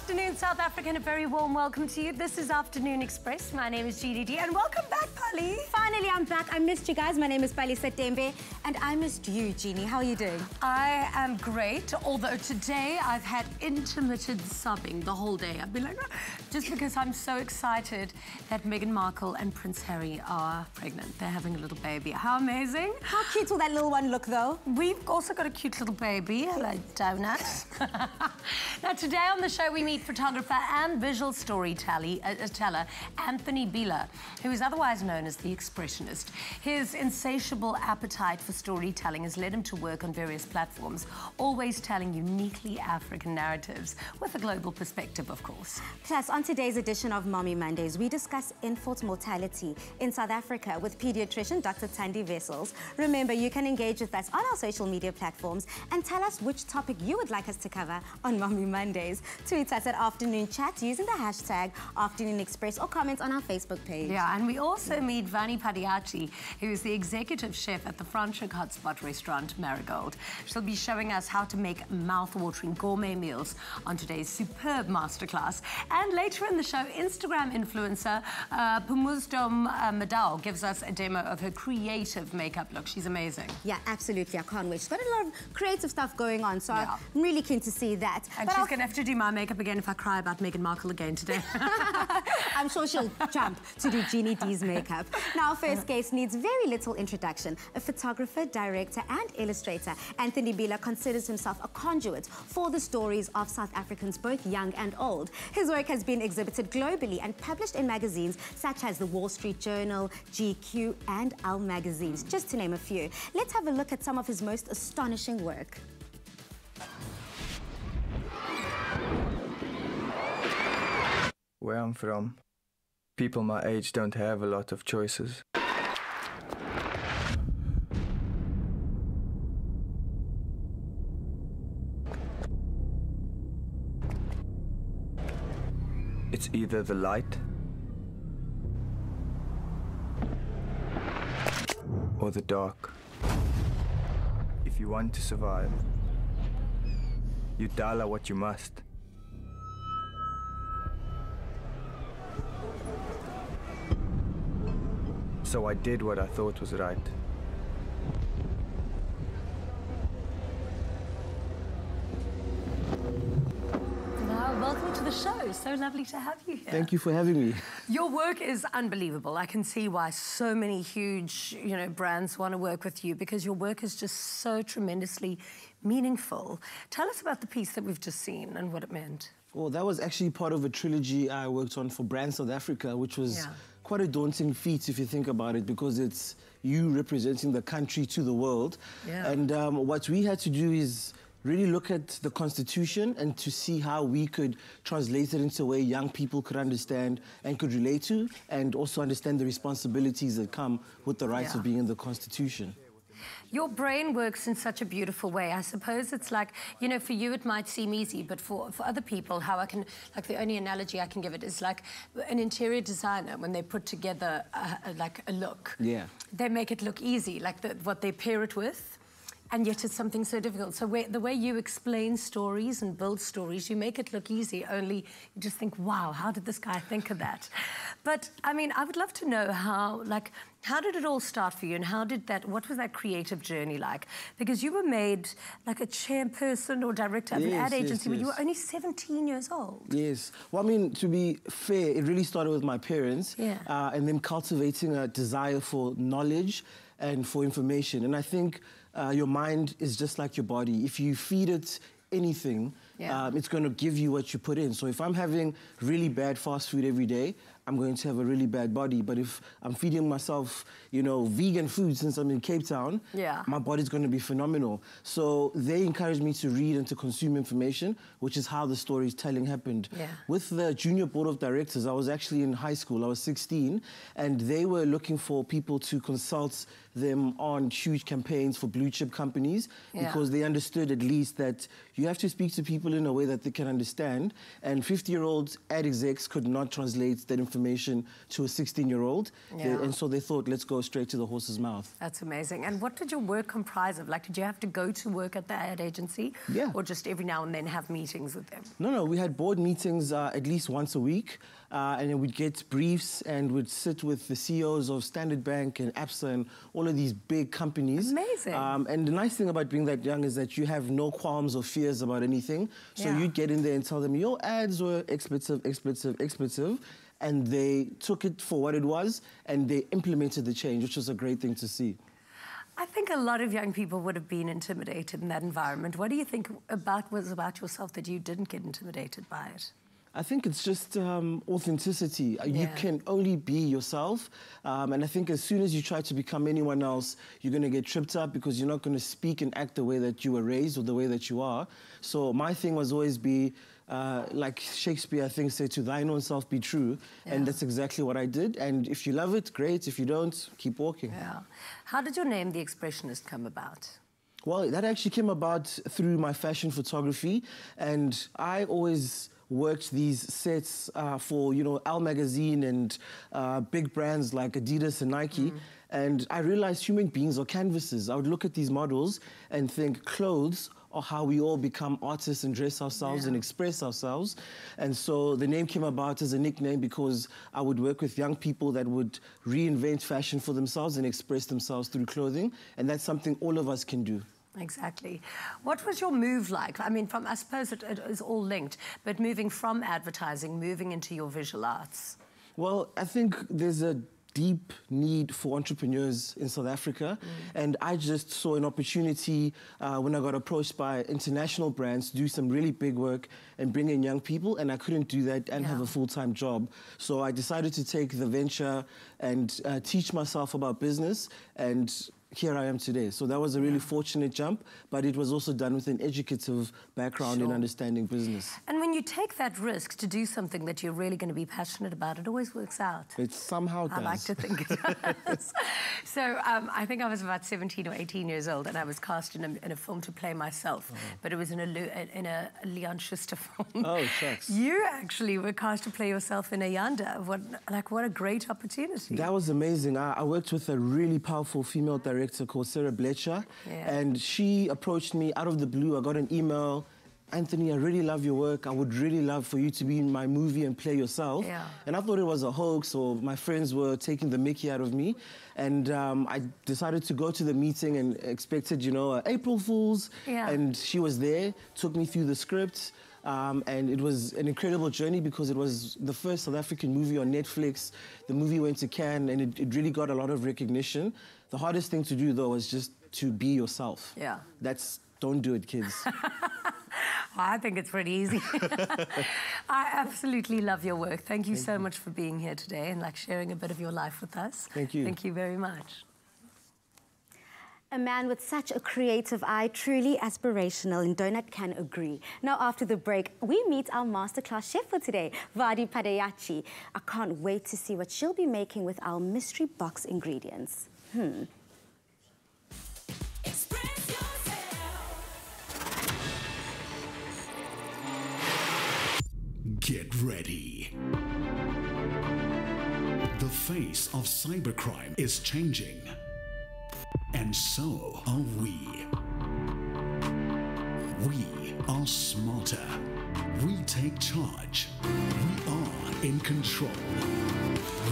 afternoon, South Africa, and a very warm welcome to you. This is Afternoon Express. My name is GDD, and welcome back, Pali. Finally, I'm back. I missed you guys. My name is Pali Setembe, and I missed you, Jeannie. How are you doing? I am great, although today I've had intermittent sobbing the whole day. I've been like, just because I'm so excited that Meghan Markle and Prince Harry are pregnant. They're having a little baby. How amazing. How cute will that little one look, though? We've also got a cute little baby. Hello, Donut. Now, today on the show, we meet photographer and visual storyteller Anthony Bila, who is otherwise known as the Expressionist. His insatiable appetite for storytelling has led him to work on various platforms, always telling uniquely African narratives with a global perspective, of course. Plus, on today's edition of Mommy Mondays, we discuss infant mortality in South Africa with pediatrician Dr. Thandi Wessels. Remember, you can engage with us on our social media platforms and tell us which topic you would like us to cover on Mommy Mondays. Tweet us at Afternoon Chat using the hashtag Afternoon Express or comment on our Facebook page. Yeah, and we also meet Vani Padiachi, who is the executive chef at the Franschhoek hotspot restaurant Marigold. She'll be showing us how to make mouth-watering gourmet meals on today's superb masterclass. And later in the show, Instagram influencer Pumuzdom Madao gives us a demo of her creative makeup look. She's amazing. Yeah, absolutely. I can't wait. She's got a lot of creative stuff going on, so yeah. I'm really keen to see that. And she's going to have to do my makeup again if I cry about Meghan Markle again today. I'm sure she'll jump to do Jeannie D's makeup. Now, our first guest needs very little introduction. A photographer, director and illustrator, Anthony Bila considers himself a conduit for the stories of South Africans, both young and old. His work has been exhibited globally and published in magazines such as the Wall Street Journal, GQ and Elle magazines, just to name a few. Let's have a look at some of his most astonishing work. Where I'm from, people my age don't have a lot of choices. It's either the light or the dark. If you want to survive, you dala what you must. So I did what I thought was right. Welcome to the show. So lovely to have you here. Thank you for having me. Your work is unbelievable. I can see why so many huge, brands want to work with you, because your work is just so tremendously meaningful. Tell us about the piece that we've just seen and what it meant. Well, that was actually part of a trilogy I worked on for Brand South Africa, which was quite a daunting feat if you think about it, because it's you representing the country to the world. Yeah. And what we had to do is really look at the Constitution and to see how we could translate it into a way young people could understand and could relate to, and also understand the responsibilities that come with the rights of being in the Constitution. Your brain works in such a beautiful way. I suppose it's like, for you it might seem easy, but for other people, how I can, the only analogy I can give it is like an interior designer, when they put together a look. Yeah. They make it look easy, like what they pair it with. And yet it's something so difficult. So the way you explain stories and build stories, you make it look easy, only you just think, wow, how did this guy think of that? But, I mean, I would love to know how did it all start for you, and what was that creative journey like? Because you were made like a chairperson or director of an ad agency when you were only 17 years old. Yes. Well, I mean, to be fair, it really started with my parents and them cultivating a desire for knowledge and for information. And I think your mind is just like your body. If you feed it anything, it's going to give you what you put in. So if I'm having really bad fast food every day, I'm going to have a really bad body. But if I'm feeding myself, vegan food since I'm in Cape Town, my body's going to be phenomenal. So they encouraged me to read and to consume information, which is how the storytelling happened. Yeah. With the junior board of directors, I was actually in high school. I was 16, and they were looking for people to consult them on huge campaigns for blue chip companies, because they understood at least that you have to speak to people in a way that they can understand, and 50-year-old ad execs could not translate that information information to a 16-year-old. Yeah. And so they thought, let's go straight to the horse's mouth. That's amazing. And what did your work comprise of? Like, did you have to go to work at the ad agency? Yeah. Or just every now and then have meetings with them? No, we had board meetings at least once a week. And then we'd get briefs and we'd sit with the CEOs of Standard Bank and ABSA and all of these big companies. Amazing. And the nice thing about being that young is that you have no qualms or fears about anything. So you'd get in there and tell them, your ads were expletive, expletive, expletive. And they took it for what it was and they implemented the change, which was a great thing to see. I think a lot of young people would have been intimidated in that environment. What do you think was about yourself that you didn't get intimidated by it? I think it's just authenticity. You can only be yourself. And I think as soon as you try to become anyone else, you're going to get tripped up because you're not going to speak and act the way that you were raised or the way that you are. So my thing was always be, like Shakespeare, I think, said, to thine own self be true. And that's exactly what I did. And if you love it, great. If you don't, keep walking. Yeah. How did your name, The Expressionist, come about? Well, that actually came about through my fashion photography. And I always worked these sets for, you know, Elle magazine and big brands like Adidas and Nike. And I realized human beings are canvases. I would look at these models and think clothes are how we all become artists and dress ourselves and express ourselves. And so the name came about as a nickname because I would work with young people that would reinvent fashion for themselves and express themselves through clothing. And that's something all of us can do. Exactly. What was your move like? I mean, I suppose it is all linked, but moving from advertising, moving into your visual arts. Well, I think there's a deep need for entrepreneurs in South Africa. And I just saw an opportunity when I got approached by international brands to do some really big work and bring in young people, and I couldn't do that and have a full-time job. So I decided to take the venture and teach myself about business, and here I am today. So that was a really fortunate jump, but it was also done with an educative background in understanding business. And when you take that risk to do something that you're really going to be passionate about, it always works out. It somehow does. I like to think it does. So I think I was about 17 or 18 years old and I was cast in a film to play myself, but it was in a Leon Schuster film. Oh, shucks. You actually were cast to play yourself in a Yanda. What a great opportunity. That was amazing. I worked with a really powerful female director called Sarah Blecher, and she approached me out of the blue. I got an email, Anthony, I really love your work. I would really love for you to be in my movie and play yourself. And I thought it was a hoax, or my friends were taking the mickey out of me. And I decided to go to the meeting and expected, you know, April Fools. And she was there, took me through the script. And it was an incredible journey because it was the first South African movie on Netflix. The movie went to Cannes and it really got a lot of recognition. The hardest thing to do, though, was just to be yourself. Don't do it, kids. I think it's pretty easy. I absolutely love your work. Thank you so much for being here today and sharing a bit of your life with us. Thank you. Thank you very much. A man with such a creative eye, truly aspirational, and Donut can agree. Now, after the break, we meet our masterclass chef for today, Vadi Padayachi. I can't wait to see what she'll be making with our mystery box ingredients. Get ready. The face of cybercrime is changing. And so are we. We are smarter. We take charge. We are in control.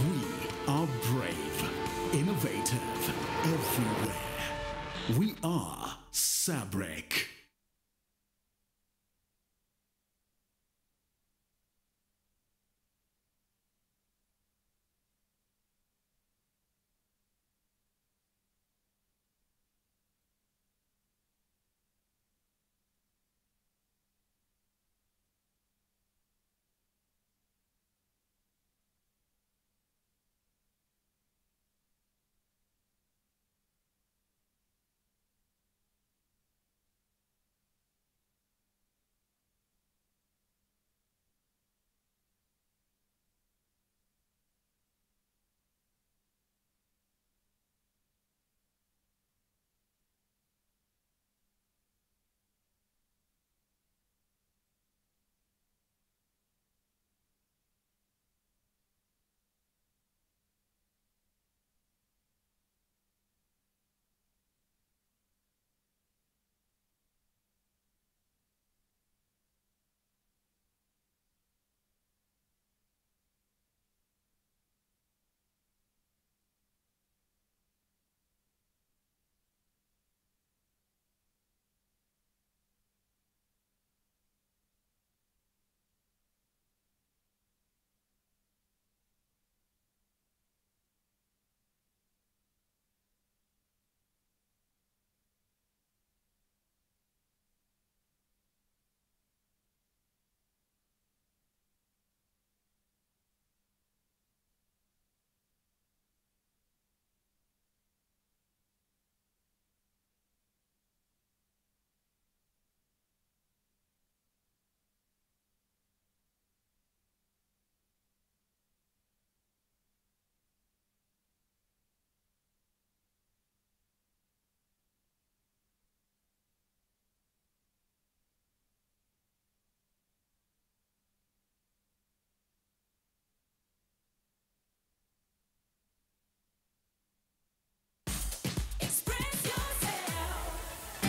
We are brave, innovative, everywhere. We are Sabric.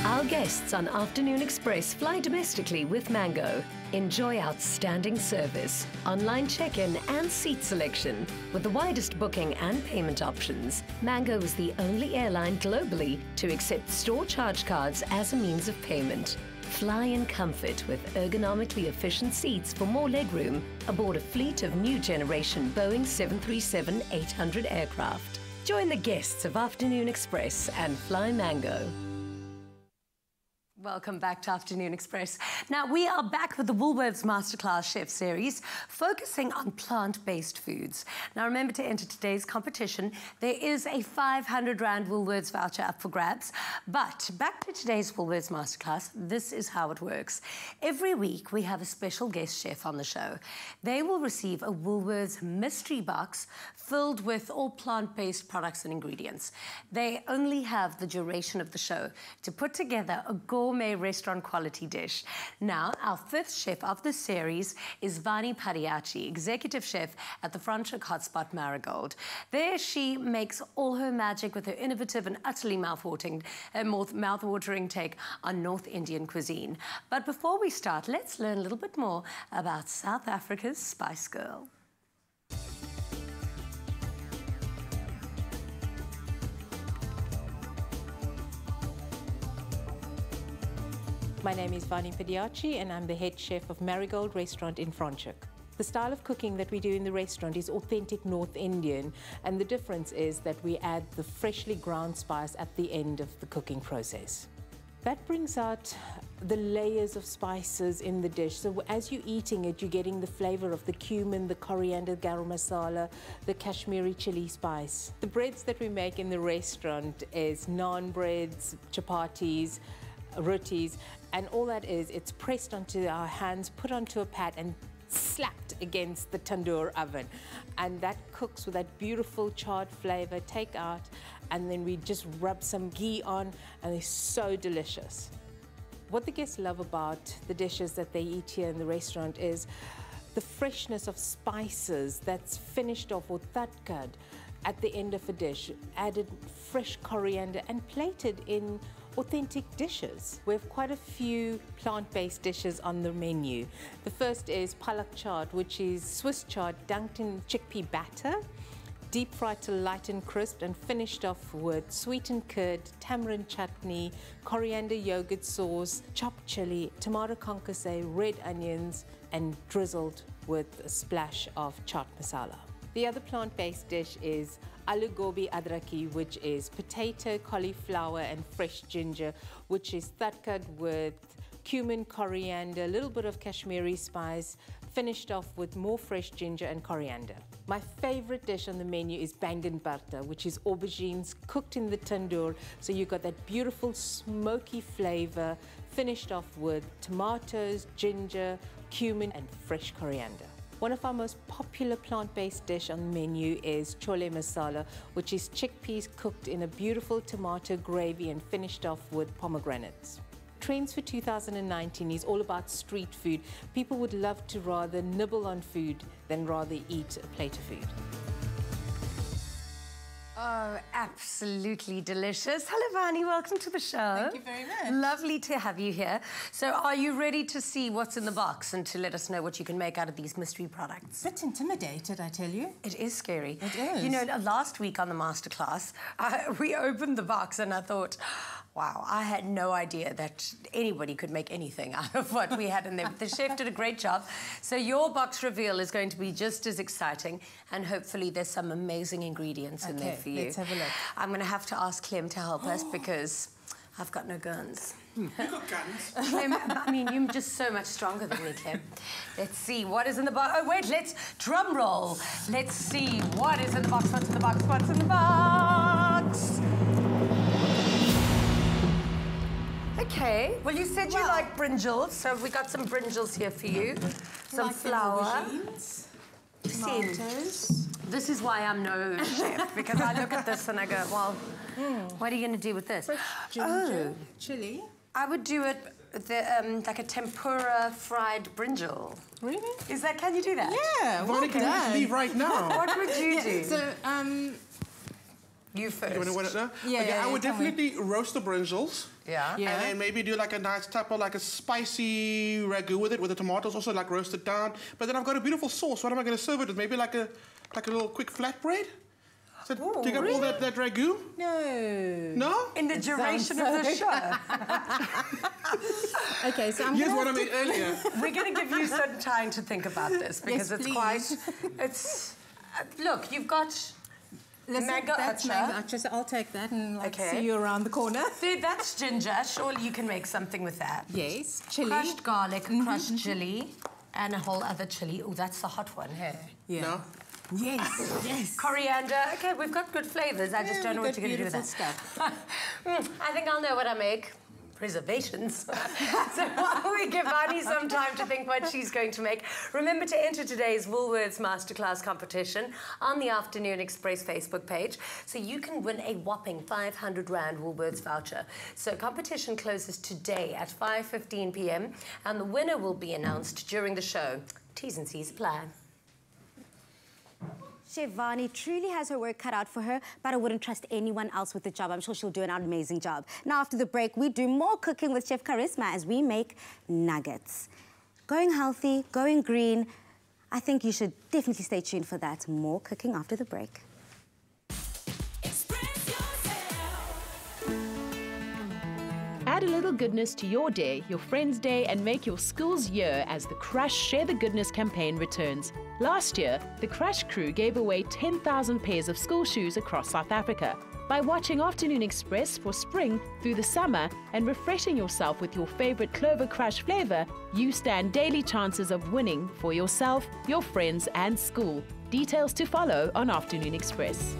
Our guests on Afternoon Express fly domestically with Mango. Enjoy outstanding service, online check-in and seat selection. With the widest booking and payment options, Mango is the only airline globally to accept store charge cards as a means of payment. Fly in comfort with ergonomically efficient seats for more legroom aboard a fleet of new generation Boeing 737-800 aircraft. Join the guests of Afternoon Express and fly Mango. Welcome back to Afternoon Express. Now, we are back with the Woolworths Masterclass Chef Series, focusing on plant-based foods. Now, remember to enter today's competition. There is a 500 Rand Woolworths voucher up for grabs. But back to today's Woolworths Masterclass, this is how it works. Every week, we have a special guest chef on the show. They will receive a Woolworths mystery box filled with all plant-based products and ingredients. They only have the duration of the show to put together a gourmet restaurant quality dish. Now, our fifth chef of the series is Vani Padiachi, executive chef at the Franschhoek Hotspot Marigold. There she makes all her magic with her innovative and utterly mouth-watering take on North Indian cuisine. But before we start, let's learn a little bit more about South Africa's Spice Girl. My name is Vani Padiachi and I'm the head chef of Marigold Restaurant in Franschhoek. The style of cooking that we do in the restaurant is authentic North Indian, and the difference is that we add the freshly ground spice at the end of the cooking process. That brings out the layers of spices in the dish. So as you're eating it, you're getting the flavor of the cumin, the coriander, garam masala, the Kashmiri chili spice. The breads that we make in the restaurant is naan breads, chapatis, rotis, and all that is, it's pressed onto our hands, put onto a pat and slapped against the tandoor oven. And that cooks with that beautiful charred flavor, take out, and then we just rub some ghee on, and they're so delicious. What the guests love about the dishes that they eat here in the restaurant is the freshness of spices that's finished off or tatkad at the end of a dish, added fresh coriander and plated in authentic dishes. We have quite a few plant-based dishes on the menu. The first is palak chaat, which is Swiss chard dunked in chickpea batter, deep fried till light and crisp, and finished off with sweetened curd, tamarind chutney, coriander yogurt sauce, chopped chili, tomato concasse, red onions, and drizzled with a splash of chaat masala. The other plant-based dish is aloo gobi adraki, which is potato, cauliflower, and fresh ginger, which is tatkad with cumin, coriander, a little bit of Kashmiri spice, finished off with more fresh ginger and coriander. My favorite dish on the menu is bangan bharta, which is aubergines cooked in the tandoor, so you've got that beautiful smoky flavor, finished off with tomatoes, ginger, cumin, and fresh coriander. One of our most popular plant-based dish on the menu is chole masala, which is chickpeas cooked in a beautiful tomato gravy and finished off with pomegranates. Trends for 2019 is all about street food. People would love to rather nibble on food than rather eat a plate of food. Oh, absolutely delicious. Hello, Vani. Welcome to the show. Thank you very much. Lovely to have you here. So are you ready to see what's in the box and to let us know what you can make out of these mystery products? A bit intimidated, I tell you. It is scary. It is. You know, last week on the masterclass, we opened the box and I thought, wow, I had no idea that anybody could make anything out of what we had in there. But the chef did a great job. So your box reveal is going to be just as exciting, and hopefully there's some amazing ingredients in there for you. Let's have a look. I'm going to have to ask Clem to help us because I've got no guns. You got guns. Clem, I mean, you're just so much stronger than me, Clem. Let's see what is in the box. Oh, wait, let's drum roll. Let's see what is in the box, what's in the box, what's in the box. Okay, well, you said you like brinjals, so we got some brinjals here for you. Some flour. Tomatoes. This is why I'm no chef, because I look at this and I go, well, what are you going to do with this? Fresh ginger, chili. I would do it like a tempura fried brinjal. Really? Is that, can you do that? Yeah, well Vani, can you just leave right now? What would you do? So, You first. You want to know? Yeah, okay, yeah, I would tell me. definitely roast the brinjals. Yeah. Yeah. And then maybe do like a nice type of like a spicy ragu with it, with the tomatoes also like roasted down. But then I've got a beautiful sauce. What am I going to serve it with? Maybe like a little quick flatbread? So dig up all that ragu? No. No? In the duration of the show. Okay, so I'm Here's gonna what I have made earlier. We're going to give you some time to think about this because Yes, it's please. quite. It's look, you've got mango that's acha. mango acha, so I'll take that and like, Okay. see you around the corner. Dude, that's ginger. Surely you can make something with that. Yes, chili. Crushed garlic, crushed chili, and a whole other chili. Oh, that's the hot one. Hey. Yeah. No? Yes, yes. Coriander. Okay, we've got good flavors. I just don't know what you're going to do with that. Stuff. I think I'll know what I make. Reservations. So while we give Vani some time to think what she's going to make, remember to enter today's Woolworths Masterclass competition on the Afternoon Express Facebook page so you can win a whopping 500 Rand Woolworths voucher. So competition closes today at 5:15 p.m. and the winner will be announced during the show. T's and C's apply. Chef Vani truly has her work cut out for her, but I wouldn't trust anyone else with the job. I'm sure she'll do an amazing job. Now, after the break, we do more cooking with Chef Charisma as we make nuggets. Going healthy, going green. I think you should definitely stay tuned for that. More cooking after the break. Add a little goodness to your day, your friend's day, and make your school's year as the Crush Share the Goodness campaign returns. Last year, the Crush crew gave away 10,000 pairs of school shoes across South Africa. By watching Afternoon Express for spring through the summer and refreshing yourself with your favorite Clover Crush flavor, you stand daily chances of winning for yourself, your friends, and school. Details to follow on Afternoon Express.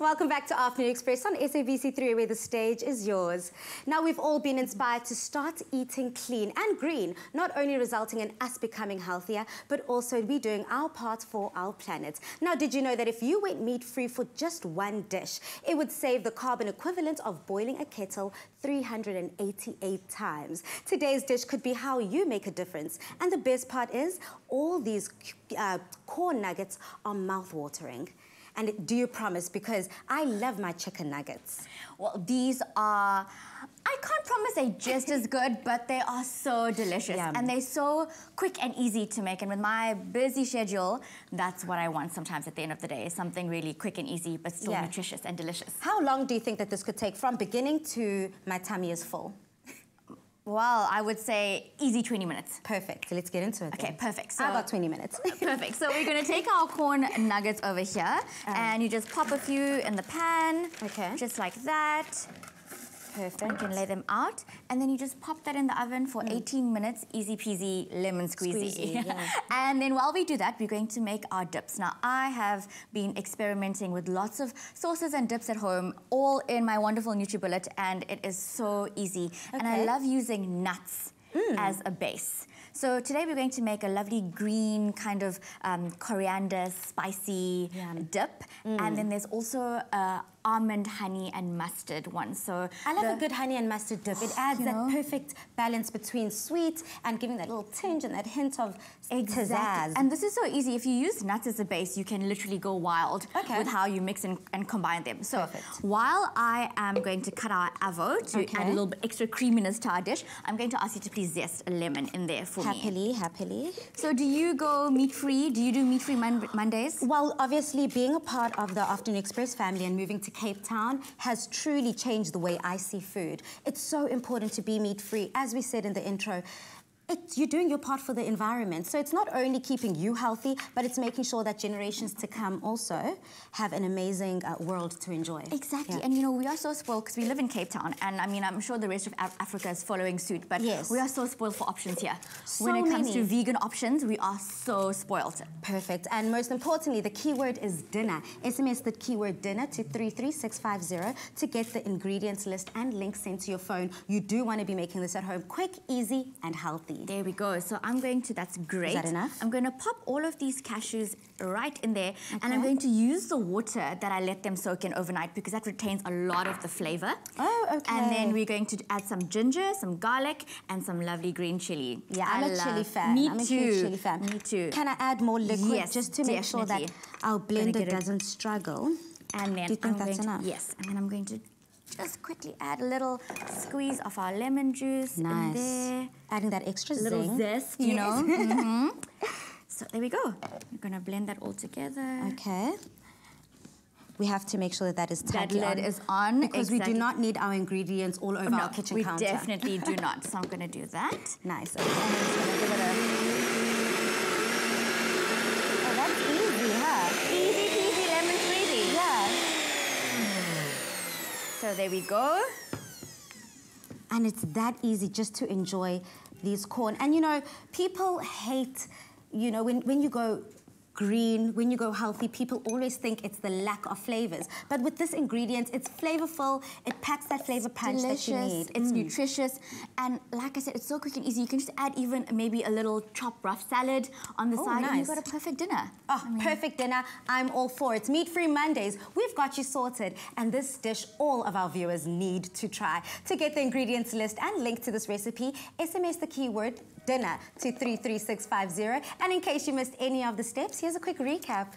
Welcome back to Afternoon Express on SABC3, where the stage is yours. Now, we've all been inspired to start eating clean and green, not only resulting in us becoming healthier, but also we doing our part for our planet. Now, did you know that if you went meat-free for just one dish, it would save the carbon equivalent of boiling a kettle 388 times? Today's dish could be how you make a difference. And the best part is, all these corn nuggets are mouth-watering. And do you promise? Because I love my chicken nuggets. Well, these are, I can't promise they're just as good, but they are so delicious. Yum. And they're so quick and easy to make. And with my busy schedule, that's what I want sometimes at the end of the day, is something really quick and easy, but still nutritious and delicious. How long do you think that this could take from beginning to my tummy is full? Well, I would say easy 20 minutes. Perfect. So let's get into it. Okay, then. perfect. So How about 20 minutes? Perfect. So we're going to take our corn nuggets over here, and you just pop a few in the pan. Okay. Just like that. Perfect. You can lay them out, and then you just pop that in the oven for 18 minutes, easy peasy, lemon squeezy. Yeah. And then while we do that, we're going to make our dips. Now, I have been experimenting with lots of sauces and dips at home, all in my wonderful NutriBullet, and it is so easy. Okay. And I love using nuts as a base. So today we're going to make a lovely green kind of coriander, spicy dip. And then there's also almond, honey, and mustard one. So I love a good honey and mustard dip. It adds that perfect balance between sweet and giving that little tinge and that hint of pizzazz. And this is so easy. If you use nuts as a base, you can literally go wild with how you mix and combine them. So while I am going to cut our avo to add a little bit extra creaminess to our dish, I'm going to ask you to please zest a lemon in there for me. Happily. So do you go meat-free? Do you do meat-free Mondays? Well, obviously, being a part of the Afternoon Express family and moving to Cape Town has truly changed the way I see food. It's so important to be meat-free. As we said in the intro, you're doing your part for the environment. So it's not only keeping you healthy, but it's making sure that generations to come also have an amazing world to enjoy. Exactly. And, you know, we are so spoiled because we live in Cape Town. And, I mean, I'm sure the rest of Africa is following suit. But we are so spoiled for options here. When it comes to vegan options, we are so spoiled. Perfect. And most importantly, the keyword is dinner. SMS the keyword dinner to 33650 to get the ingredients list and links sent to your phone. You do want to be making this at home quick, easy, and healthy. There we go. So I'm going to, that's great. Is that enough? I'm going to pop all of these cashews right in there. And I'm going to use the water that I let them soak in overnight because that retains a lot of the flavor. Oh, okay. And then we're going to add some ginger, some garlic, and some lovely green chili. Yeah, I'm a chili fan. Me I'm too. a huge chili fan. Me too. Can I add more liquid yes, just to make sure that our blender doesn't struggle? And then do you think that's enough? Yes. And then I'm going to just quickly add a little squeeze of our lemon juice in there. Adding that extra little zest, you know. So there we go. We're going to blend that all together. Okay. We have to make sure that that is tightly on. That lid is on. Because we do not need our ingredients all over our kitchen counter. We definitely do not. So I'm going to do that. Nice. Okay. And I'm just going to give it a... Oh, that's easy, huh? Easy peasy lemon squeezy. Yeah. So there we go. And it's that easy just to enjoy these corn. And, you know, people hate, you know, when you go green, when you go healthy, people always think it's the lack of flavors. But with this ingredient, it's flavorful. It packs that flavor punch that you need. It's nutritious. And like I said, it's so quick and easy. You can just add even maybe a little chopped rough salad on the side and you've got a perfect dinner. Oh, perfect dinner. I'm all for it. Meat-free Mondays. We've got you sorted. And this dish, all of our viewers need to try. To get the ingredients list and link to this recipe, SMS the keyword dinner to 33650. And in case you missed any of the steps, here's a quick recap.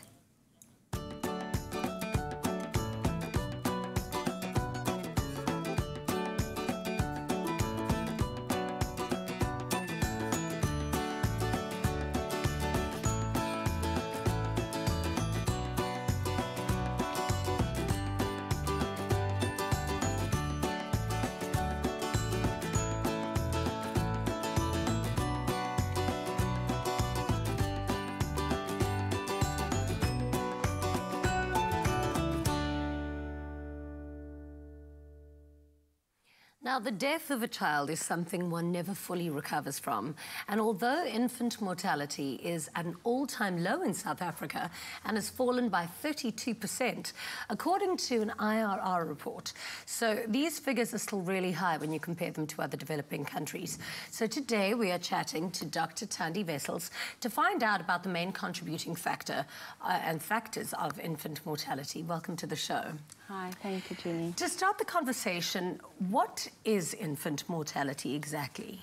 Now, the death of a child is something one never fully recovers from. And although infant mortality is at an all-time low in South Africa and has fallen by 32%, according to an IRR report. So these figures are still really high when you compare them to other developing countries. So today we are chatting to Dr. Thandi Wessels to find out about the main contributing factor and factors of infant mortality. Welcome to the show. Hi, thank you, Jeannie. To start the conversation, what is infant mortality exactly?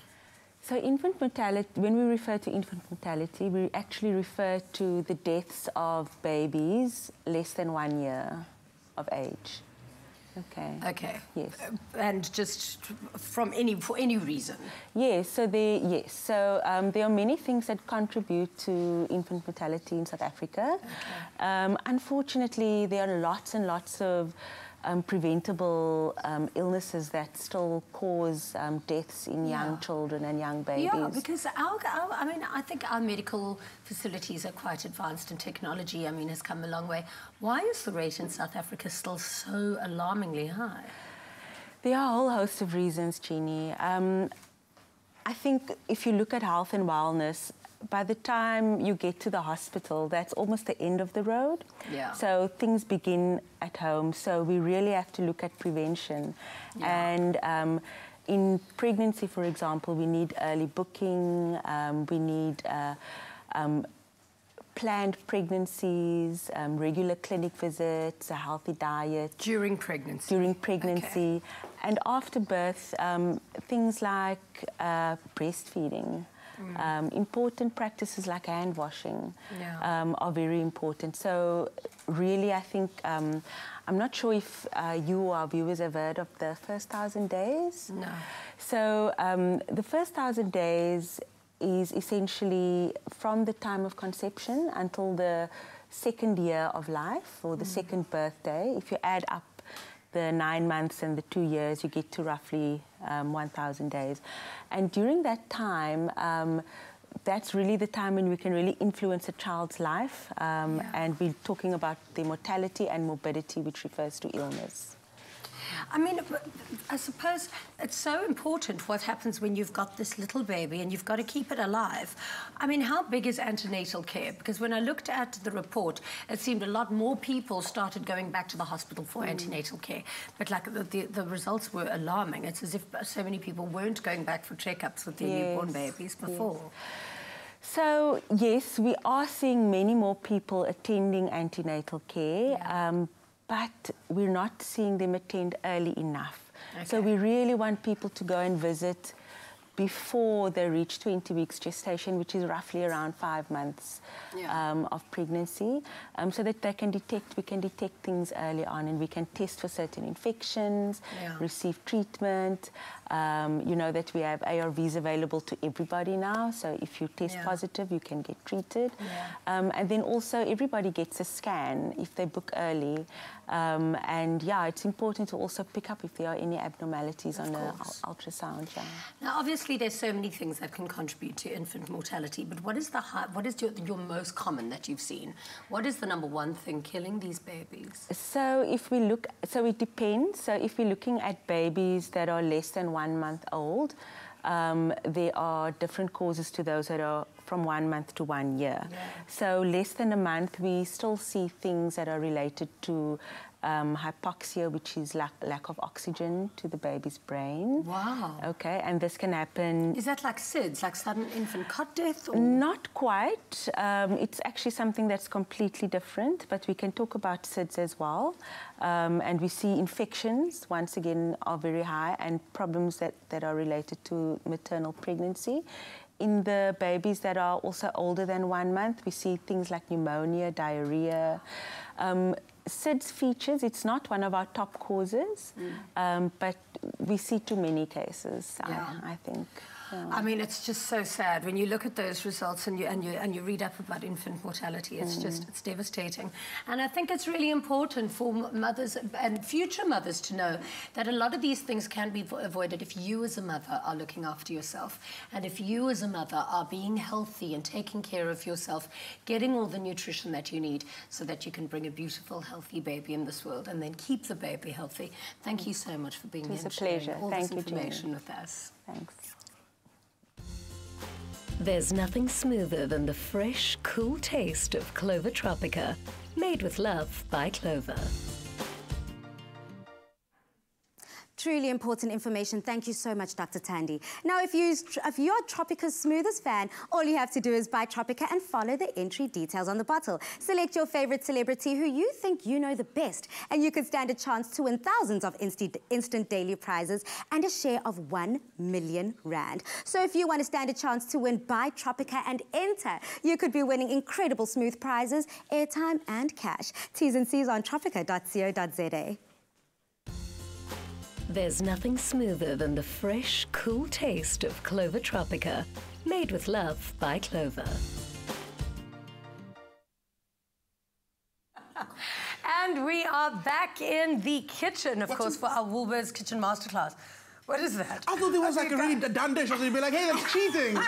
So infant mortality, when we refer to infant mortality, we actually refer to the deaths of babies less than 1 year of age. Okay. Okay. Yes. And just for any reason? Yes. So there are many things that contribute to infant mortality in South Africa. Okay. Unfortunately, there are lots and lots of preventable illnesses that still cause deaths in young children and young babies. Yeah, because I think our medical facilities are quite advanced in technology. I mean, has come a long way. Why is the rate in South Africa still so alarmingly high? There are a whole host of reasons, Jeannie. I think if you look at health and wellness, by the time you get to the hospital, that's almost the end of the road. Yeah. So things begin at home. So we really have to look at prevention. Yeah. And in pregnancy, for example, we need early booking. We need planned pregnancies, regular clinic visits, a healthy diet. During pregnancy? During pregnancy. Okay. And after birth, things like breastfeeding. Important practices like hand washing are very important. So really, I think, I'm not sure if you or our viewers have heard of the first 1,000 days. No. So the first 1,000 days is essentially from the time of conception until the second year of life or the second birthday. If you add up the 9 months and the 2 years, you get to roughly 1,000 days. And during that time, that's really the time when we can really influence a child's life. And we're talking about the mortality and morbidity, which refers to illness. I mean, I suppose it's so important what happens when you've got this little baby and you've got to keep it alive. I mean, how big is antenatal care? Because when I looked at the report, it seemed a lot more people started going back to the hospital for antenatal care. But like the results were alarming. It's as if so many people weren't going back for checkups with their newborn babies before. Yes. So, yes, we are seeing many more people attending antenatal care. But we're not seeing them attend early enough. Okay. So we really want people to go and visit before they reach 20 weeks gestation, which is roughly around 5 months of pregnancy, so that we can detect things early on and we can test for certain infections, receive treatment. You know that we have ARVs available to everybody now, so if you test positive, you can get treated. And then also everybody gets a scan if they book early. And it's important to also pick up if there are any abnormalities on the ultrasound. Now, obviously, there's so many things that can contribute to infant mortality, but what is your most common that you've seen? What is the #1 thing killing these babies? So if we look, it depends. So if we're looking at babies that are less than 1 month old, there are different causes to those that are from 1 month to 1 year. So less than a month, we still see things that are related to hypoxia, which is lack of oxygen to the baby's brain. Wow. Okay, and this can happen... Is that like SIDS, like sudden infant cot death? Or? Not quite. It's actually something that's completely different, but we can talk about SIDS as well. And we see infections, once again, are very high, and problems that are related to maternal pregnancy. In the babies that are also older than 1 month, we see things like pneumonia, diarrhea. SIDS features, it's not one of our top causes, but we see too many cases, I think. I mean, it's just so sad when you look at those results and you read up about infant mortality. It's just, it's devastating. And I think it's really important for mothers and future mothers to know that a lot of these things can be avoided if you as a mother are looking after yourself, and if you as a mother are being healthy and taking care of yourself, getting all the nutrition that you need so that you can bring a beautiful, healthy baby in this world and then keep the baby healthy. Thank you so much for being here. It was a pleasure. All Thank this you, information Jenny. with us. Thanks. There's nothing smoother than the fresh, cool taste of Clover Tropica, made with love by Clover. Truly important information. Thank you so much, Dr. Tandy. Now, if you're Tropica's smoothest fan, all you have to do is buy Tropica and follow the entry details on the bottle. Select your favorite celebrity who you think you know the best, and you could stand a chance to win thousands of instant daily prizes and a share of 1 million rand. So if you want to stand a chance to win, buy Tropica and enter. You could be winning incredible smooth prizes, airtime and cash. T's and C's on tropica.co.za. There's nothing smoother than the fresh, cool taste of Clover Tropica, made with love by Clover. And we are back in the kitchen, of course, for our Woolworths Kitchen Masterclass. What is that? I thought there was like a really done dish. I was going to be like, hey, that's cheating.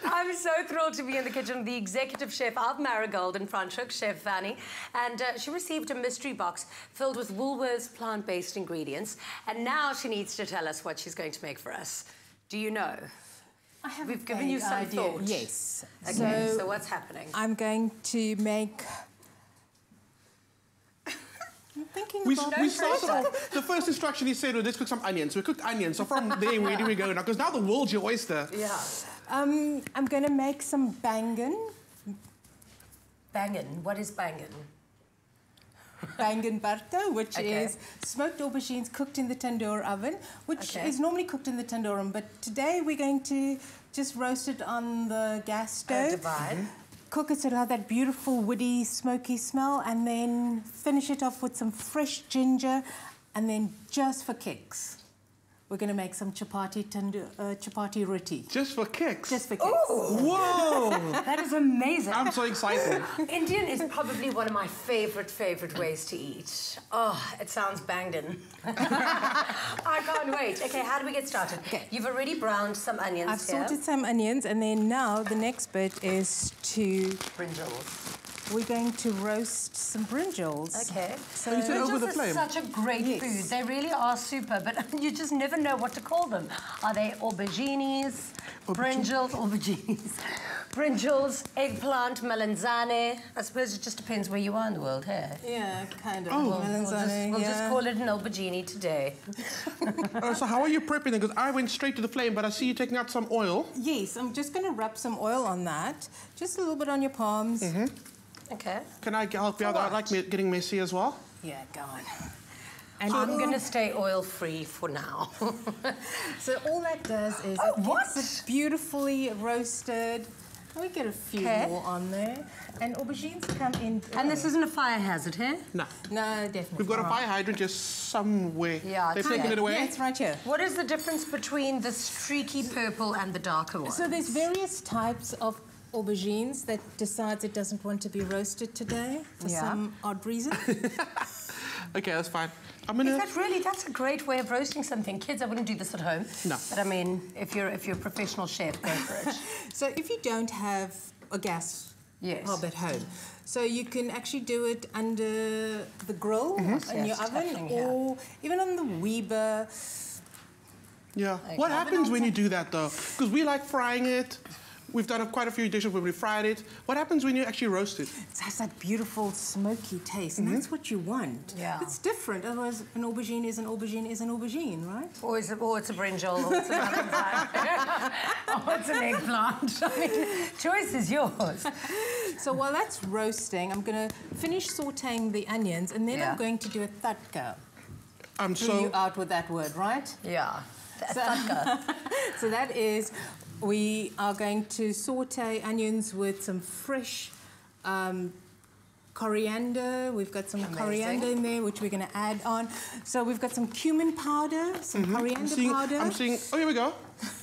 I'm so thrilled to be in the kitchen. The executive chef of Marigold in Franschhoek, Chef Vanny, and she received a mystery box filled with Woolworths plant-based ingredients, and now she needs to tell us what she's going to make for us. Do you know? I have We've given you some thought. Yes. Okay, so what's happening? I'm going to make... I'm thinking about... We started off, the first instruction he said was, let's cook some onions. We cooked onions, so from there, where do we go now? Because now the world's your oyster. Yeah. I'm going to make some bangan. Bangan? What is bangan? Bangan barta, which is smoked aubergines cooked in the tandoor oven, which is normally cooked in the tandoor oven, but today we're going to just roast it on the gas stove. Divine. Cook it so it'll have that beautiful woody, smoky smell, and then finish it off with some fresh ginger, and then just for kicks, we're going to make some chapati roti. Just for kicks? Just for kicks. Ooh. Whoa! That is amazing. I'm so excited. Indian is probably one of my favorite ways to eat. Oh, it sounds banged in. I can't wait. Okay, how do we get started? Okay. You've already browned some onions I've here. sorted some onions, and then now the next bit is to... Brinjals. We're going to roast some brinjals. Okay. So you said over the flame? Such a great food. They really are super, but you just never know what to call them. Are they aubergines, brinjals, aubergines, brinjals, eggplant, melanzane? I suppose it just depends where you are in the world, hey? Yeah, kind of. Oh. Melanzane, We'll just call it an aubergine today. So how are you prepping it? Because I went straight to the flame, but I see you taking out some oil. Yes, I'm just going to rub some oil on that. Just a little bit on your palms. Okay. Can I help you out? I like getting messy as well. Yeah, go on. And I'm going to stay oil-free for now. So all that does is it gets it beautifully roasted. We get a few more on there. And aubergines come in... And this isn't a fire hazard, here? No. No, definitely We've got a fire hydrant just somewhere. Yeah, They've taken it away? Yeah, it's right here. What is the difference between the streaky purple and the darker one? So there's various types of aubergines that decides it doesn't want to be roasted today for some odd reason. Okay, that's fine. I'm gonna... That's a great way of roasting something. Kids, I wouldn't do this at home. No. But I mean, if you're a professional chef, go for it. So if you don't have a gas hob at home, so you can actually do it under the grill in your oven, or even on the Weber. Yeah. Okay. What happens when you do that, though? Because we like frying it. We've done quite a few dishes where we fried it. What happens when you actually roast it? It has that beautiful smoky taste, and that's what you want. Yeah. It's different. Otherwise, an aubergine is an aubergine is an aubergine, right? Or it's a brinjal, or it's a or it's an eggplant. I mean, choice is yours. So while that's roasting, I'm going to finish sautéing the onions, and then I'm going to do a tatka. I'm Threw you out with that word, right? Yeah. So that is... We are going to sauté onions with some fresh coriander. We've got some coriander in there, which we're going to add on. So we've got some cumin powder, some coriander powder. I'm seeing, oh, here we go.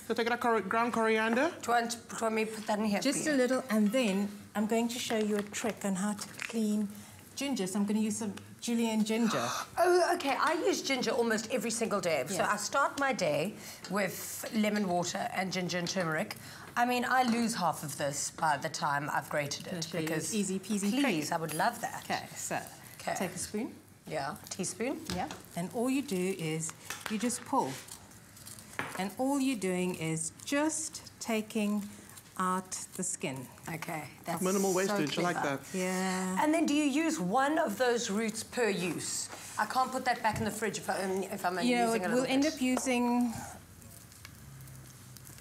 So take out ground coriander. Do you want me to put that in here? Just a little, and then I'm going to show you a trick on how to clean ginger. So I'm going to use some julienne ginger. Oh, okay. I use ginger almost every single day. So I start my day with lemon water and ginger and turmeric. I mean, I lose half of this by the time I've grated it. Because easy peasy. Please, I would love that. Okay, so take a spoon. Yeah, teaspoon. Yeah, and all you do is you just pull. And all you're doing is just taking out the skin. Okay. That's minimal wastage. So I like that. Yeah. And then do you use one of those roots per use? I can't put that back in the fridge if I'm only using a little bit. We'll end up using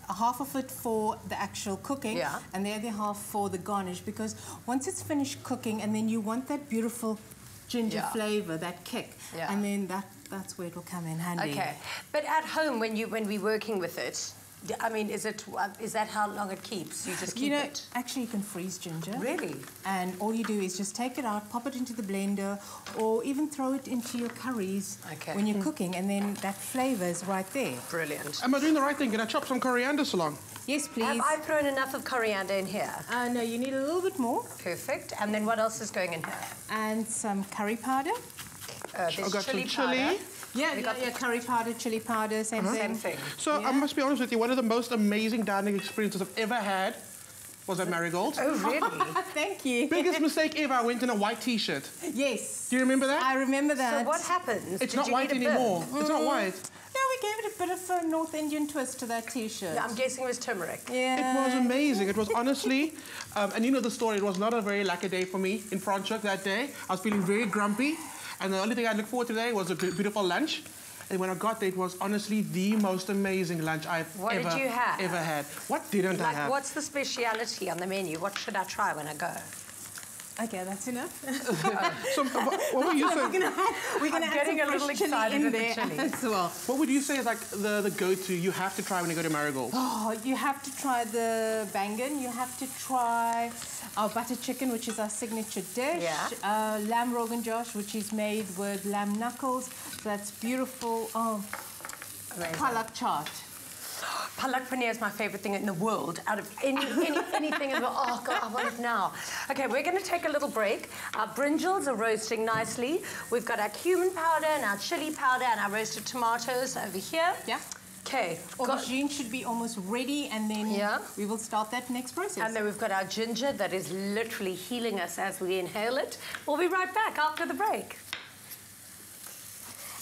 half of it for the actual cooking and the other half for the garnish, because once it's finished cooking and then you want that beautiful ginger flavour, that kick, and then that's where it will come in handy. Okay, but at home when we're working with it, I mean, is that how long it keeps? You just keep it? Actually, you can freeze ginger. Really? And all you do is just take it out, pop it into the blender, or even throw it into your curries when you're cooking, and then that flavour is right there. Brilliant. Am I doing the right thing? Can I chop some coriander along? Yes, please. Have I thrown enough of coriander in here? No, you need a little bit more. Perfect. And then what else is going in here? And some curry powder. There's got chili some chili. powder. Yeah, curry powder, chili powder, same thing. So I must be honest with you, one of the most amazing dining experiences I've ever had was at Marigold. Oh, really? Thank you. Biggest mistake ever, I went in a white T-shirt. Yes. Do you remember that? I remember that. So what happens? It's not white anymore. It's not white. No, we gave it a bit of a North Indian twist to that T-shirt. Yeah, I'm guessing it was turmeric. Yeah. It was amazing. It was honestly, and you know the story, it was not a very lucky day for me in Franschhoek that day. I was feeling very grumpy, and the only thing I looked forward to today was a beautiful lunch. And when I got there, it was honestly the most amazing lunch I've ever had. What didn't I have? What's the speciality on the menu? What should I try when I go? Okay, that's enough. So, what would you say? We're gonna add some a little fresh chili excited in with the there chili. as well. What would you say is like the go-to you have to try when you go to Marigold? Oh, you have to try the bangan. You have to try our butter chicken, which is our signature dish. Yeah. Lamb rogan josh, which is made with lamb knuckles. So that's beautiful. Oh, palak chaat. Palak paneer is my favourite thing in the world. Out of anything in the world. Oh, God, I want it now. Okay, we're going to take a little break. Our brinjals are roasting nicely. We've got our cumin powder and our chili powder and our roasted tomatoes over here. Yeah. Okay. Aubergine should be almost ready, and then we will start that next process. And then we've got our ginger that is literally healing us as we inhale it. We'll be right back after the break.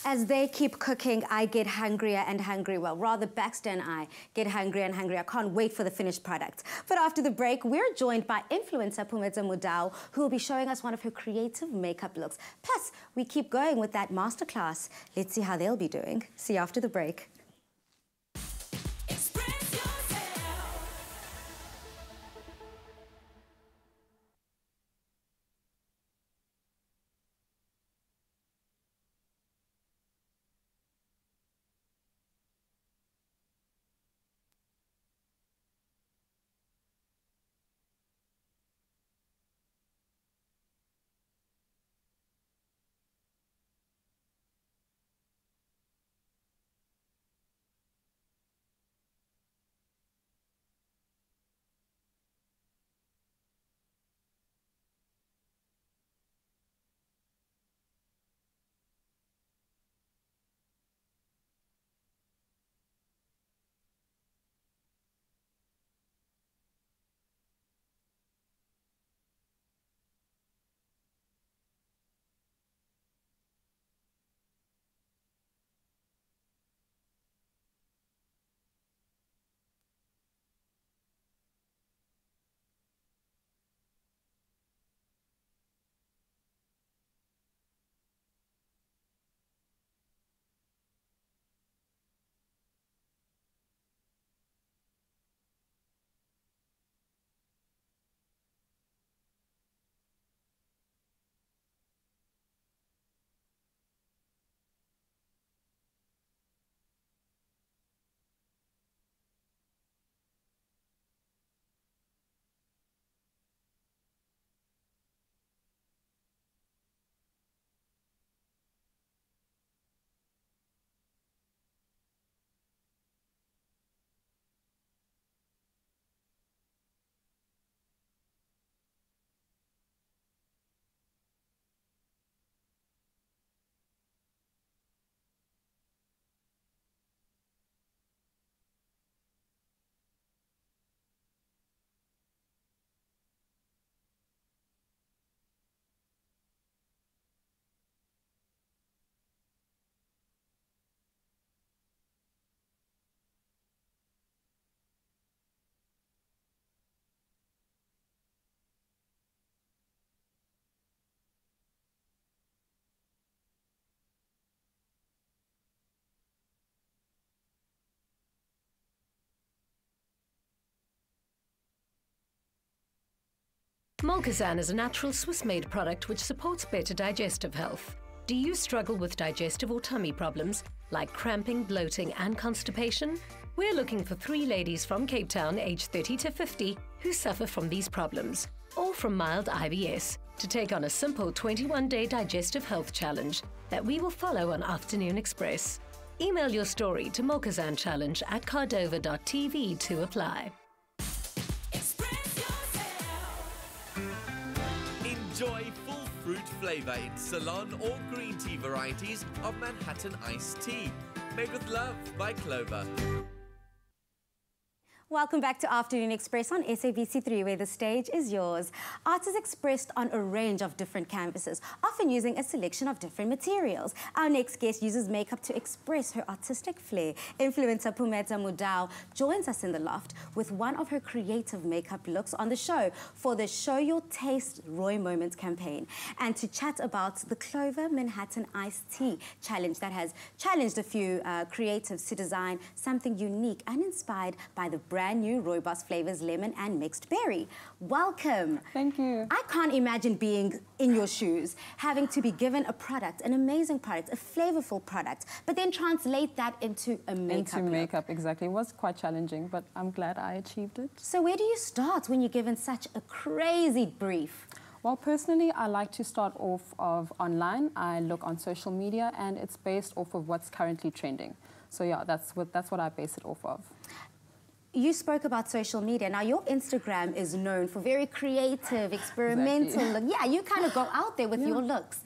As they keep cooking, I get hungrier and hungrier. Well, rather, Baxter and I get hungrier and hungrier. I can't wait for the finished product. But after the break, we're joined by influencer Pumeza Mudau, who will be showing us one of her creative makeup looks. Plus, we keep going with that masterclass. Let's see how they'll be doing. See you after the break. Molkazan is a natural Swiss-made product which supports better digestive health. Do you struggle with digestive or tummy problems, like cramping, bloating and constipation? We're looking for 3 ladies from Cape Town, aged 30 to 50, who suffer from these problems, or from mild IBS, to take on a simple 21-day digestive health challenge that we will follow on Afternoon Express. Email your story to molkazanchallenge@cardova.tv to apply. Enjoy full fruit flavour in Ceylon or green tea varieties of Manhattan iced tea. Made with love by Clover. Welcome back to Afternoon Express on SABC3, where the stage is yours. Art is expressed on a range of different canvases, often using a selection of different materials. Our next guest uses makeup to express her artistic flair. Influencer Pumeta Mudau joins us in the loft with one of her creative makeup looks on the show for the Show Your Taste Roy Moments campaign, and to chat about the Clover Manhattan Iced Tea challenge that has challenged a few creatives to design something unique and inspired by the brand new Rooibos flavors, lemon and mixed berry. Welcome. Thank you. I can't imagine being in your shoes, having to be given a product, an amazing product, a flavorful product, but then translate that into a makeup Into makeup, exactly. It was quite challenging, but I'm glad I achieved it. So where do you start when you're given such a crazy brief? Well, personally, I like to start off online. I look on social media, and it's based off of what's currently trending. So yeah, that's what I base it off of. You spoke about social media. Now, your Instagram is known for very creative, experimental look. Yeah, you kind of go out there with your looks.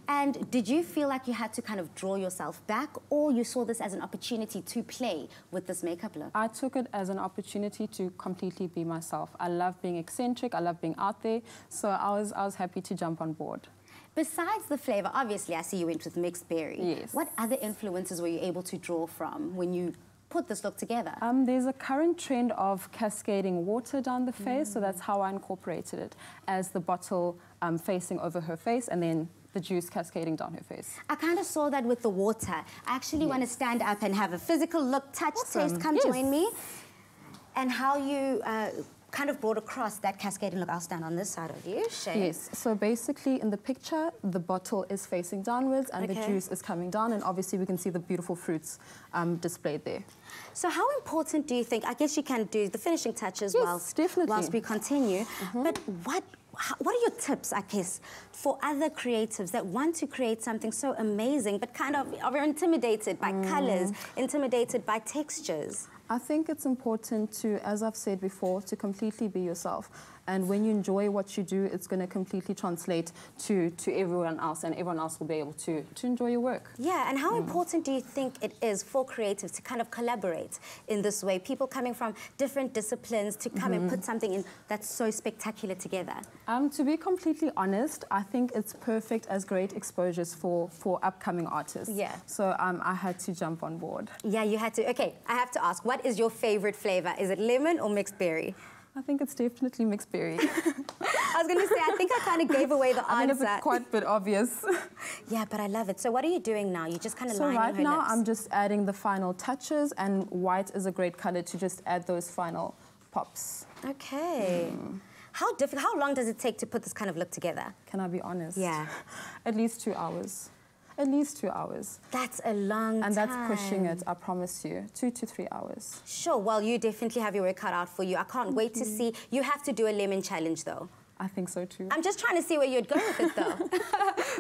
And did you feel like you had to kind of draw yourself back, or you saw this as an opportunity to play with this makeup look? I took it as an opportunity to completely be myself. I love being eccentric. I love being out there. So I was happy to jump on board. Besides the flavor, obviously, I see you went with mixed berry. Yes. What other influences were you able to draw from when you put this look together? There's a current trend of cascading water down the face, so that's how I incorporated it, as the bottle facing over her face and then the juice cascading down her face. I kind of saw that with the water. I actually want to stand up and have a physical look, touch, taste. Come join me. And how you kind of brought across that cascading look. I'll stand on this side of you, Shay. Yes, so basically in the picture, the bottle is facing downwards and the juice is coming down, and obviously we can see the beautiful fruits displayed there. So how important do you think, I guess you can do the finishing touches whilst we continue, but what are your tips, I guess, for other creatives that want to create something so amazing but kind of are intimidated by colours, intimidated by textures? I think it's important to, as I've said before, to completely be yourself. And when you enjoy what you do, it's going to completely translate to everyone else, and everyone else will be able to enjoy your work. Yeah, and how important do you think it is for creatives to kind of collaborate in this way? People coming from different disciplines to come and put something in that's so spectacular together. To be completely honest, I think it's perfect as great exposures for upcoming artists. Yeah. So I had to jump on board. Yeah, you had to. Okay, I have to ask, what is your favorite flavor? Is it lemon or mixed berry? I think it's definitely mixed berry. I was going to say, I think I kind of gave away the answer. I mean, it's quite a bit obvious. Yeah, but I love it. So what are you doing now? You just kind of lining her lips? So right now, I'm just adding the final touches, and white is a great color to just add those final pops. Okay. How long does it take to put this kind of look together? Can I be honest? Yeah. At least 2 hours. At least 2 hours. That's a long time. And that's pushing it, I promise you. 2 to 3 hours. Sure, well, you definitely have your work cut out for you. I can't wait to see. You have to do a lemon challenge, though. I think so too. I'm just trying to see where you'd go with it, though.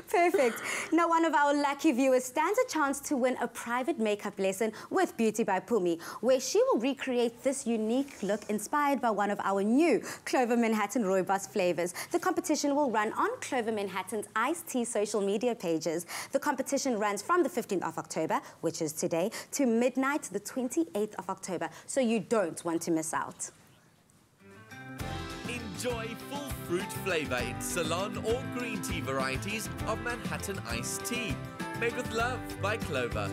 Perfect. Now, one of our lucky viewers stands a chance to win a private makeup lesson with Beauty by Pumi, where she will recreate this unique look inspired by one of our new Clover Manhattan Rooibos flavors. The competition will run on Clover Manhattan's Iced Tea social media pages. The competition runs from the 15th of October, which is today, to midnight, the 28th of October, so you don't want to miss out. Enjoy full fruit flavour in Ceylon or green tea varieties of Manhattan iced tea. Made with love by Clover.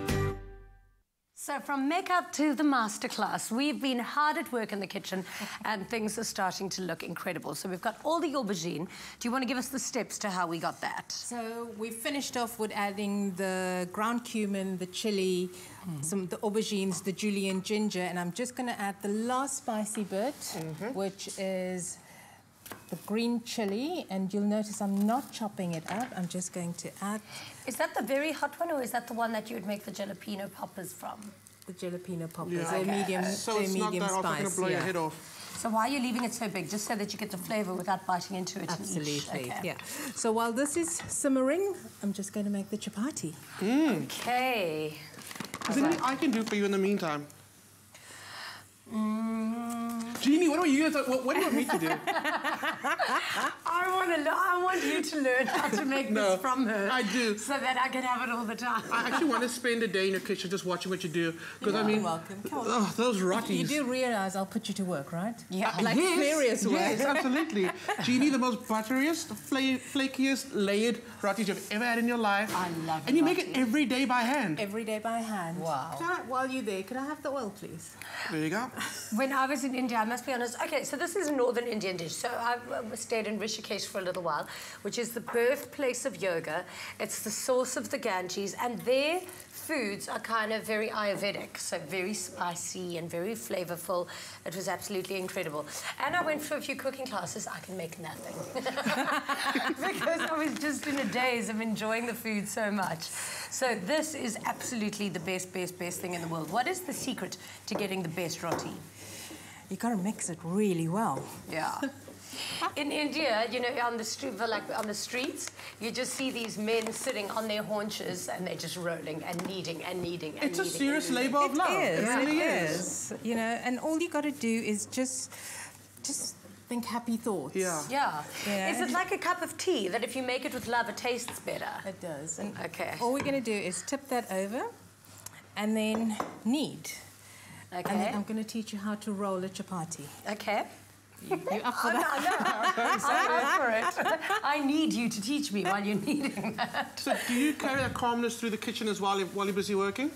So from makeup to the masterclass, we've been hard at work in the kitchen and things are starting to look incredible. So we've got all the aubergine. Do you want to give us the steps to how we got that? So we finished off with adding the ground cumin, the chili, the aubergines, the julienne ginger, and I'm just going to add the last spicy bit, which is the green chili, and you'll notice I'm not chopping it up. I'm just going to add... Is that the very hot one, or is that the one that you would make the jalapeno poppers from? The jalapeno poppers. Yeah. They're medium, so it's not that often going to blow your head off. So why are you leaving it so big? Just so that you get the flavour without biting into it. Absolutely, yeah. So while this is simmering, I'm just going to make the chapati. Okay. Is there anything I can do for you in the meantime? Jeannie, what do you want me to do? I want you to learn how to make this from her. I do. So that I can have it all the time. I actually want to spend a day in your kitchen just watching what you do. Because I mean, welcome. Come on. Oh, those rotties. You do realise I'll put you to work, right? Yeah. Like serious work. Yes, absolutely. Jeannie, the most butteriest, flakiest, layered rotties you've ever had in your life. I love it. And you make it every day by hand. Every day by hand. Wow. While you're there, can I have the oil, please? There you go. When I was in India, I must be honest, okay, so this is a northern Indian dish. So I stayed in Rishikesh for a little while, which is the birthplace of yoga. It's the source of the Ganges, and their foods are kind of very Ayurvedic, so very spicy and very flavorful. It was absolutely incredible. And I went for a few cooking classes. I can make nothing. Because I was just in a daze of enjoying the food so much. So this is absolutely the best thing in the world. What is the secret to getting the best roti? You got to mix it really well. Yeah. In India, you know, on the streets, you just see these men sitting on their haunches and they're just rolling and kneading and kneading and It's kneading. a serious labour of love. It really is. You know, and all you got to do is just think happy thoughts. Yeah. Is it like a cup of tea that if you make it with love, it tastes better? It does. And okay. All we're going to do is tip that over and then knead. Okay. And then I'm going to teach you how to roll a chapati. Okay. You up for that? I'm up for it. I need you to teach me while you're kneading that. So do you carry that calmness through the kitchen as well while you're busy working?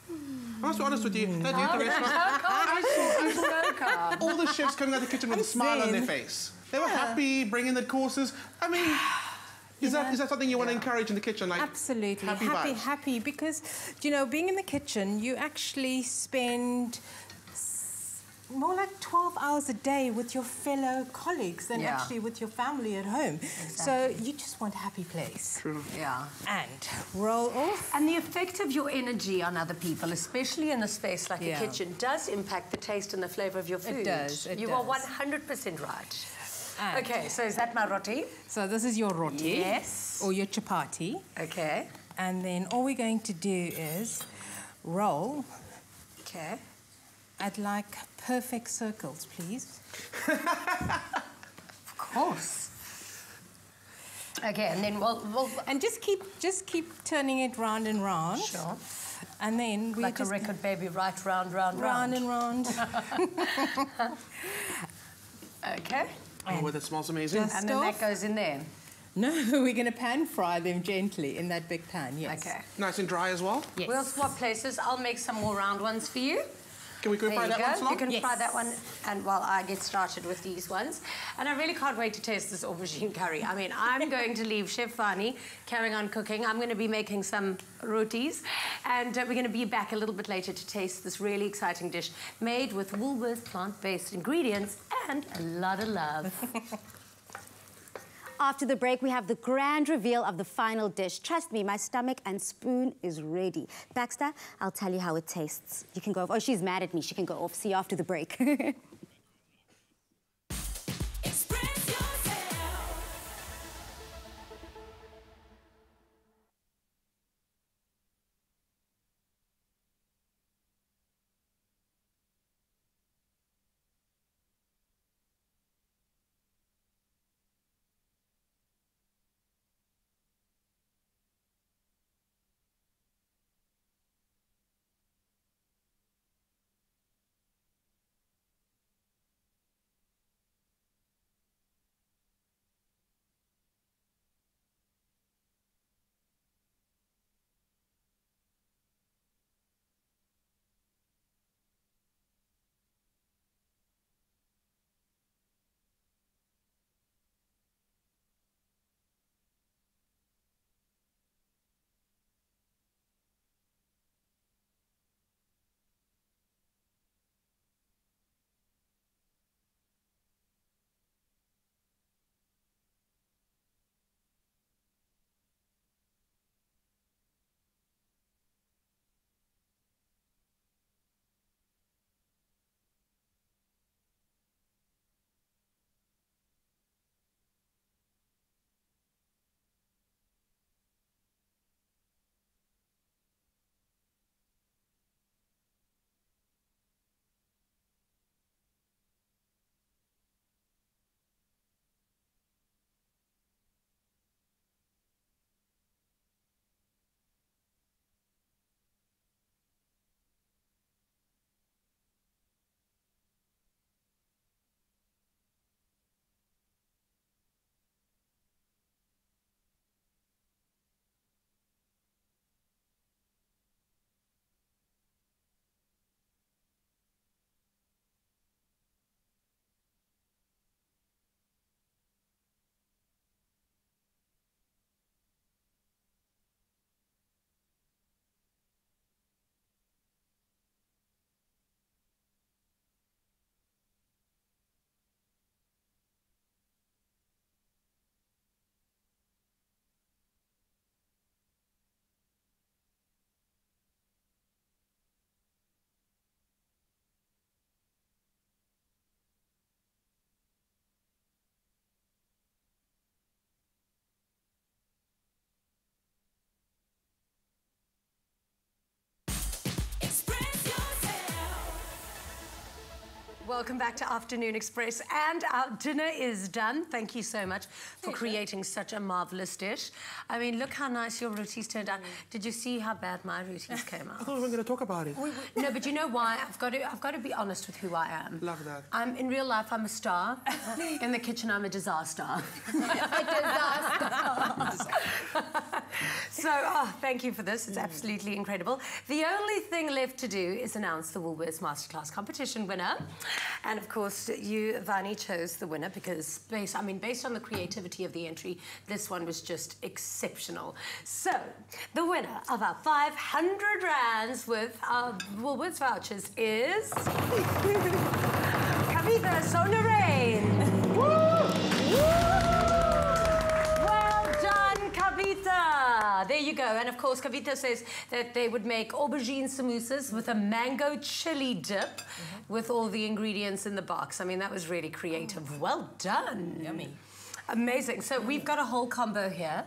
I must be honest with you. At the restaurant, I saw all the chefs coming out of the kitchen with a smile on their face. They were happy, bringing the courses. I mean, is that something you want to encourage in the kitchen? Like absolutely. Happy, happy. Because, you know, being in the kitchen, you actually spend more like 12 hours a day with your fellow colleagues than actually with your family at home. Exactly. So you just want a happy place. True. Yeah. And roll off. And the effect of your energy on other people, especially in a space like a kitchen, does impact the taste and the flavour of your food. It does. You are 100% right. And okay, so is that my roti? So this is your roti. Yes. Or your chapati. Okay. And then all we're going to do is roll. Okay. I'd like perfect circles, please. Of course. Okay, and then we'll and just keep turning it round and round. Sure. And then we like just a record baby, right round. Round and round. Okay. Oh, that smells amazing. And then that goes in there. No, we're going to pan fry them gently in that big pan, yes. Okay. Nice and dry as well? Yes. We'll swap places. I'll make some more round ones for you. Can we fry that one, Sloan? You can fry that one, and while I get started with these ones. And I really can't wait to taste this aubergine curry. I mean, I'm going to leave Chef Vani carrying on cooking. I'm going to be making some rotis, and we're going to be back a little bit later to taste this really exciting dish made with Woolworths plant-based ingredients and a lot of love. After the break, we have the grand reveal of the final dish. Trust me, my stomach and spoon is ready. Baxter, I'll tell you how it tastes. You can go off. Oh, she's mad at me. She can go off. See you after the break. Welcome back to Afternoon Express, and our dinner is done. Thank you so much for creating such a marvellous dish. I mean, look how nice your rotis turned out. Did you see how bad my rotis came out? I thought we were going to talk about it. No, but you know why? I've got to be honest with who I am. Love that. In real life, I'm a star. In the kitchen, I'm a disaster. So, thank you for this. It's absolutely incredible. The only thing left to do is announce the Woolworths Masterclass competition winner. And of course, you, Vani, chose the winner because based on the creativity of the entry, this one was just exceptional. So, the winner of our 500 rands with our Woolworths vouchers is Kavitha Sonarain. Well done, Kavitha. There you go. And of course, Kavitha says that they would make aubergine samosas with a mango chili dip with all the ingredients in the box. I mean, that was really creative. Well done. Yummy. Amazing. So we've got a whole combo here.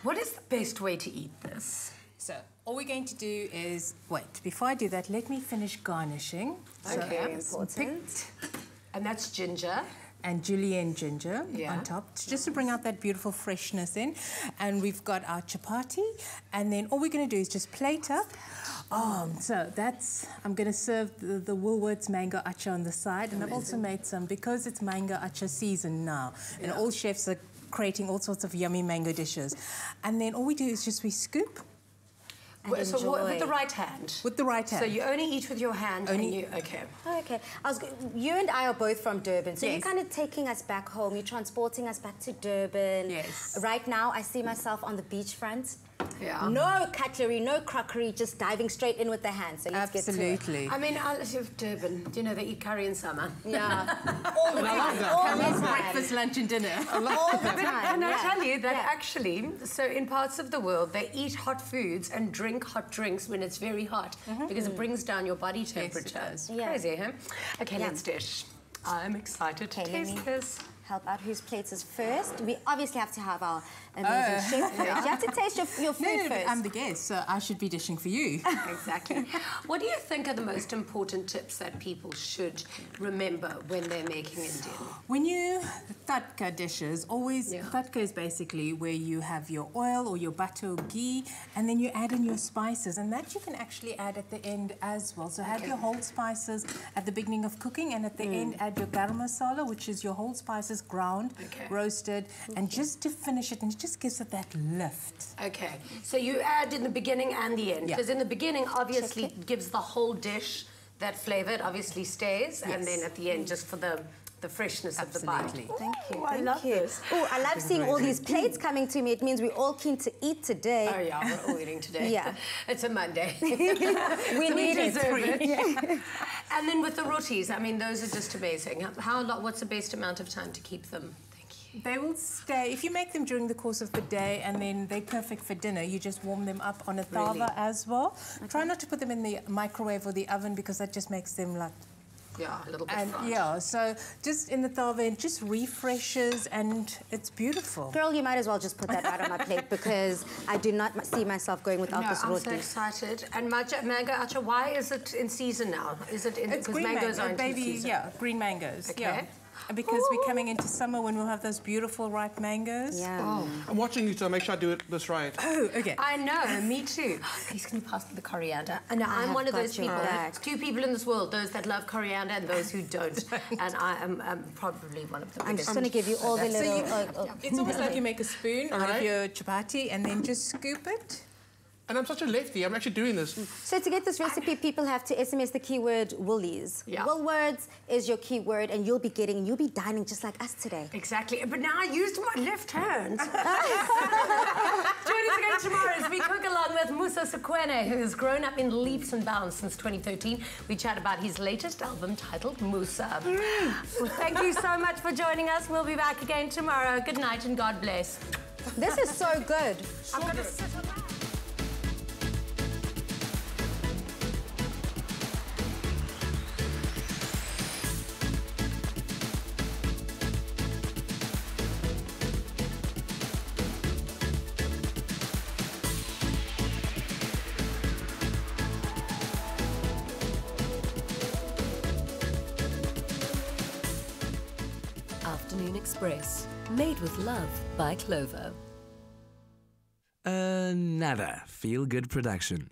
What is the best way to eat this? So all we're going to do is, wait, before I do that, let me finish garnishing. Okay, so important. And that's ginger. And julienne ginger on top, just to bring out that beautiful freshness in. And we've got our chapati, and then all we're going to do is just plate up. So that's, I'm going to serve the Woolworths mango acha on the side, and I've also made some, because it's mango acha season now, and all chefs are creating all sorts of yummy mango dishes. And then all we do is just we scoop. So with the right hand? With the right hand. So you only eat with your hand and you... Okay. Okay. You and I are both from Durban, so you're kind of taking us back home. You're transporting us back to Durban. Yes. Right now, I see myself on the beachfront. Yeah. No cutlery, no crockery, just diving straight in with the hands. So let's get to it. Absolutely. I mean, I live Durban. Do you know they eat curry in summer? Yeah. All the time. All the time. Breakfast, lunch and dinner. All the time. Can I tell you that actually, so in parts of the world, they eat hot foods and drink hot drinks when it's very hot because it brings down your body temperature. Yes, it does. Crazy, huh? Okay, let's dish. I'm excited to taste this. Help out whose plates is first. We obviously have to have our amazing chef first. You have to taste your food first. I'm the guest, so I should be dishing for you. Exactly. What do you think are the most important tips that people should remember when they're making Indian? When you tadka dishes, always tadka is basically where you have your oil or your butter or ghee, and then you add in your spices, and that you can actually add at the end as well. So have your whole spices at the beginning of cooking, and at the end add your garam masala, which is your whole spices ground, roasted, and just to finish it, and it just gives it that lift. Okay, so you add in the beginning and the end, because in the beginning obviously gives the whole dish that flavour. It obviously stays, and then at the end just for the freshness of the bite. Thank you. Oh, I love this. Oh, I love seeing all these plates coming to me. It means we're all keen to eat today. Oh yeah, we're all eating today. Yeah. It's a Monday. we need it. Yeah. And then with the rotis, I mean, those are just amazing. What's the best amount of time to keep them? They will stay, if you make them during the course of the day and then they're perfect for dinner, you just warm them up on a tawa as well. Try not to put them in the microwave or the oven because that just makes them like... Yeah, a little bit fried. Yeah, so just in the tawa, it just refreshes and it's beautiful. Girl, you might as well just put that right on my plate because I do not see myself going without this roti. I'm so excited. And mango acha, why is it in season now? Is it in... It's because mangoes are in season? Yeah, green mangoes. Okay. Yeah. Because we're coming into summer when we'll have those beautiful ripe mangoes. Yeah. Oh. I'm watching you, so make sure I do this right. Oh, okay. I know, me too. Please, can you pass me the coriander? And I'm one of those people. There's two people in this world, those that love coriander and those who don't. And I am probably one of them. I'm just going to give you all the little... It's almost like you make a spoon out of your chapati and then just scoop it. And I'm such a lefty, I'm actually doing this. So to get this recipe, people have to SMS the keyword Woolies. Yeah. Woolworths is your keyword, and you'll be dining just like us today. Exactly. But now I used my left hand. Join us again tomorrow as we cook along with Musa Sekwene, who has grown up in leaps and bounds since 2013. We chat about his latest album titled Musa. Well, thank you so much for joining us. We'll be back again tomorrow. Good night and God bless. This is so good. I'm going to sit on that. Afternoon Express. Made with love by Clover. Another feel-good production.